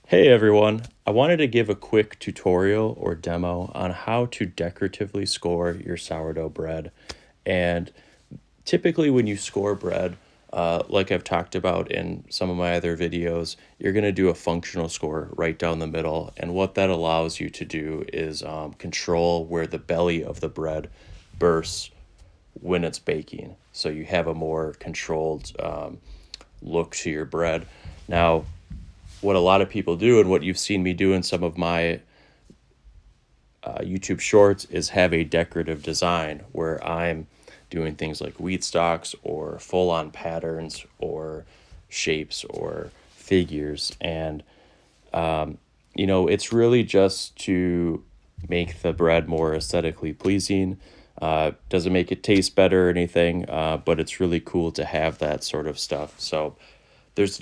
Hey everyone, I wanted to give a quick tutorial or demo on how to decoratively score your sourdough bread. And typically when you score bread, like I've talked about in some of my other videos, you're going to do a functional score right down the middle. And what that allows you to do is control where the belly of the bread bursts when it's baking. So you have a more controlled look to your bread. Now, what a lot of people do and what you've seen me do in some of my YouTube shorts is have a decorative design where I'm doing things like wheat stalks or full on patterns or shapes or figures. And, it's really just to make the bread more aesthetically pleasing. Doesn't make it taste better or anything, but it's really cool to have that sort of stuff. So there's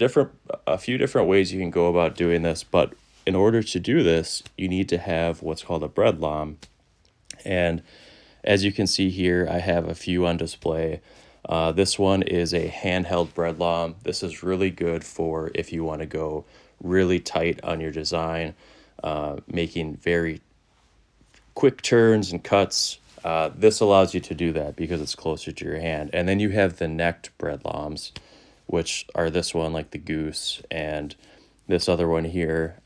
a few different ways you can go about doing this, but in order to do this, you need to have what's called a bread lawn. And as you can see here, I have a few on display. This one is a handheld bread lawn. This is really good for if you want to go really tight on your design, making very quick turns and cuts. This allows you to do that because it's closer to your hand. And then you have the necked bread lawns, which are this one, like the goose, and this other one here.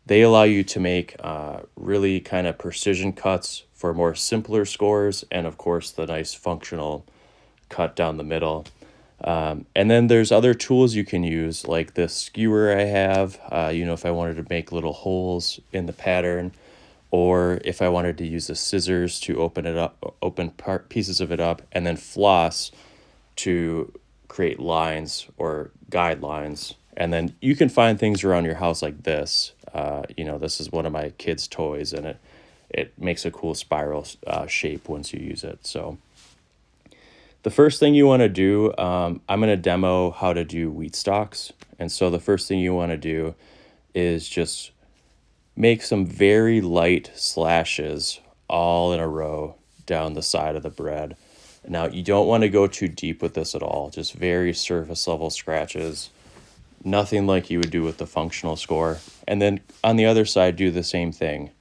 They allow you to make really kind of precision cuts for more simpler scores, and of course the nice functional cut down the middle. And then there's other tools you can use, like this skewer I have, if I wanted to make little holes in the pattern, or if I wanted to use the scissors to open pieces of it up, and then floss to create lines or guidelines. And then you can find things around your house like this. This is one of my kids' toys, and it makes a cool spiral shape once you use it. So the first thing you want to do, I'm going to demo how to do wheat stalks. And so the first thing you want to do is just make some very light slashes all in a row down the side of the bread. Now, you don't want to go too deep with this at all, just very surface level scratches, nothing like you would do with the functional score. And then on the other side, do the same thing.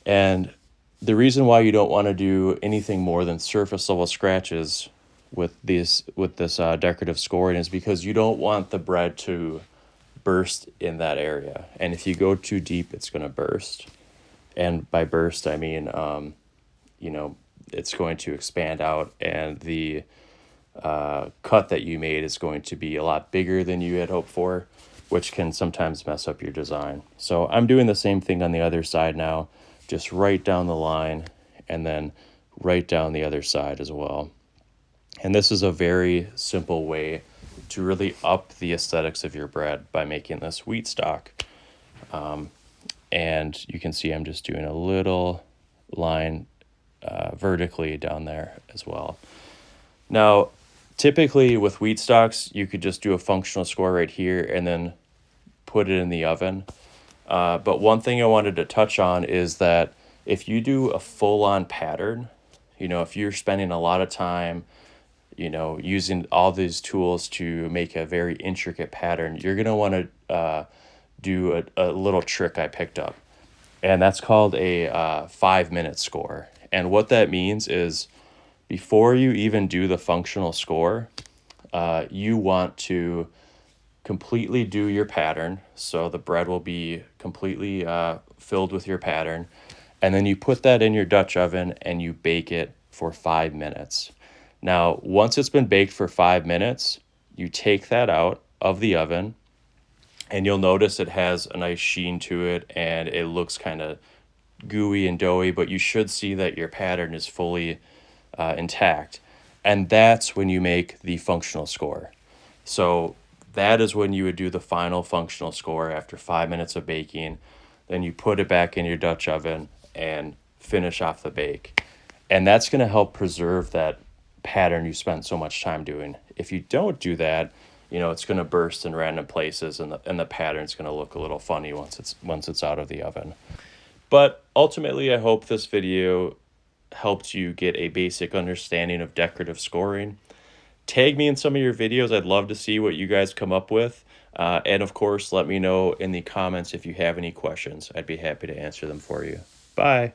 And the reason why you don't want to do anything more than surface level scratches with this decorative scoring is because you don't want the bread to burst in that area. And if you go too deep, it's going to burst. And by burst, I mean, it's going to expand out, and the cut that you made is going to be a lot bigger than you had hoped for, which can sometimes mess up your design. So I'm doing the same thing on the other side now, just right down the line and then right down the other side as well. And this is a very simple way to really up the aesthetics of your bread by making this wheat stock. And you can see I'm just doing a little line vertically down there as well. Now, typically with wheat stocks, you could just do a functional score right here and then put it in the oven. But one thing I wanted to touch on is that if you do a full-on pattern, if you're spending a lot of time, using all these tools to make a very intricate pattern, you're going to want to do a little trick I picked up. And that's called a 5-minute score. And what that means is before you even do the functional score, you want to completely do your pattern. So the bread will be completely filled with your pattern. And then you put that in your Dutch oven and you bake it for 5 minutes. Now, once it's been baked for 5 minutes, you take that out of the oven, and you'll notice it has a nice sheen to it and it looks kind of gooey and doughy, but you should see that your pattern is fully intact. And that's when you make the functional score. So that is when you would do the final functional score after 5 minutes of baking. Then you put it back in your Dutch oven and finish off the bake. And that's going to help preserve that pattern you spent so much time doing. If you don't do that, it's going to burst in random places, and the pattern's going to look a little funny once it's out of the oven. But ultimately, I hope this video helped you get a basic understanding of decorative scoring. Tag me in some of your videos. I'd love to see what you guys come up with. And of course, let me know in the comments if you have any questions. I'd be happy to answer them for you. Bye.